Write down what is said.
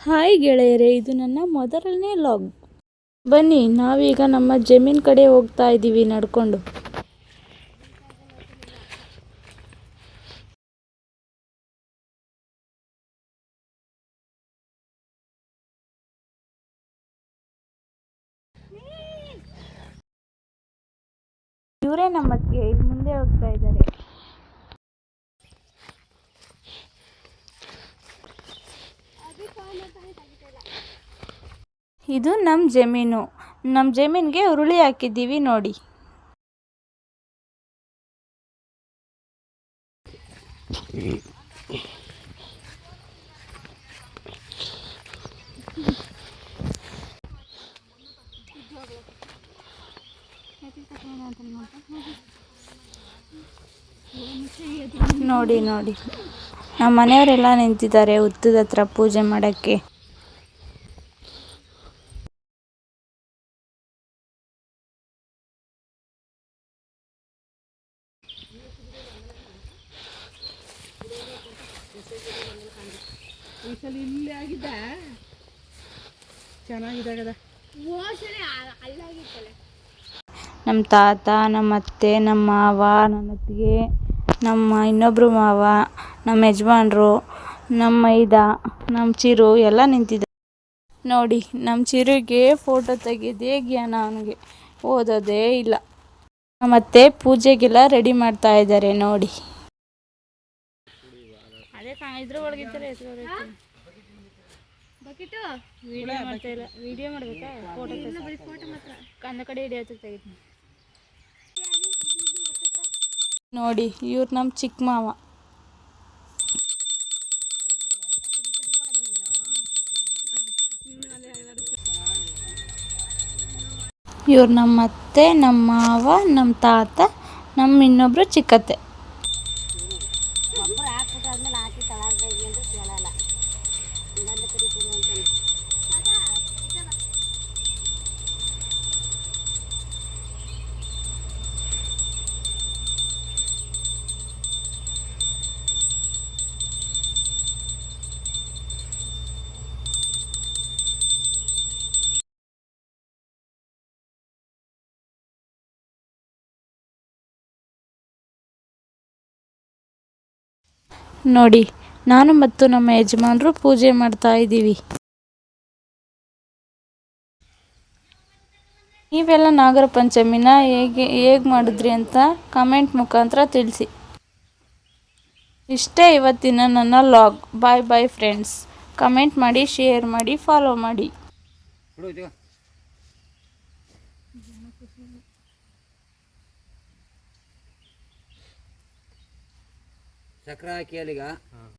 Hi ಗೆಳೆಯರೇ, ಇದು ನನ್ನ ಮೊದಲನೇ ಲಾಗ್. ಬನ್ನಿ, ನಾವೀಗ ನಮ್ಮ ಜಮೀನ್ ಕಡೆ ಹೋಗ್ತಾ ಇದ್ದೀವಿ ನಡ್ಕೊಂಡು. ಇವರೇ ನಮ್ಮಕ್ಕೆ ಮುಂದೆ ಹೋಗ್ತಾ ಇದ್ದಾರೆ. ಇದು ನಮ್ಮ ಜಮೀನು. ನಮ್ಮ ಜಮೀನಿಗೆ ಉರುಳಿ ಹಾಕಿದ್ದೀವಿ ನೋಡಿ. ನೋಡಿ ನೋಡಿ, ನಮ್ಮ ಮನೆಯವರೆಲ್ಲ ನಿಂತಿದ್ದಾರೆ ಹುತ್ತದ ಹತ್ರ ಪೂಜೆ ಮಾಡೋಕ್ಕೆ. ನಮ್ಮ ತಾತ, ನಮ್ಮ ಅತ್ತೆ, ನಮ್ಮ ಮಾವ, ನನ್ನ ಅತ್ತಿಗೆ, ನಮ್ಮ ಇನ್ನೊಬ್ಬರು ಮಾವ, ನಮ್ಮ ಯಜಮಾನ್ರು, ನಮ್ಮ ಮೈದ, ನಮ್ಮ ಚಿರು ಎಲ್ಲ ನಿಂತಿದ್ದಾರೆ ನೋಡಿ. ನಮ್ಮ ಚಿರುಗೆ ಫೋಟೋ ತೆಗೆಯೋದೇ ಜ್ಞಾನ, ಅವನಿಗೆ ಓದೋದೇ ಇಲ್ಲ. ನಮ್ಮ ಅತ್ತೆ ಪೂಜೆಗೆಲ್ಲ ರೆಡಿ ಮಾಡ್ತಾ ಇದ್ದಾರೆ ನೋಡಿ. ವಿಡಿಯೋ ಮಾಡಬೇಕಾ? ಫೋಟೋ ಕಡೆ ತೆಗಿತೀನಿ ನೋಡಿ. ಇವ್ರು ನಮ್ಮ ಚಿಕ್ಕ ಮಾವ. ಇವ್ರು ನಮ್ಮ ಅತ್ತೆ, ನಮ್ಮ ಮಾವ, ನಮ್ಮ ತಾತ, ನಮ್ಮ ಇನ್ನೊಬ್ರು ಚಿಕ್ಕತ್ತೆ. ನೋಡಿ, ನಾನು ಮತ್ತು ನಮ್ಮ ಯಜಮಾನರು ಪೂಜೆ ಮಾಡ್ತಾ ಇದ್ದೀವಿ. ನೀವೆಲ್ಲ ನಾಗರ ಪಂಚಮಿನ ಹೇಗೆ ಮಾಡಿದ್ರಿ ಅಂತ ಕಮೆಂಟ್ ಮುಖಾಂತರ ತಿಳಿಸಿ. ಇಷ್ಟೇ ಇವತ್ತಿನ ನನ್ನ ಲಾಗ್. ಬಾಯ್ ಬಾಯ್ ಫ್ರೆಂಡ್ಸ್. ಕಮೆಂಟ್ ಮಾಡಿ, ಶೇರ್ ಮಾಡಿ, ಫಾಲೋ ಮಾಡಿ. ಚಕ್ರ ಹಾಕಿ ಅಲ್ಲಿಗ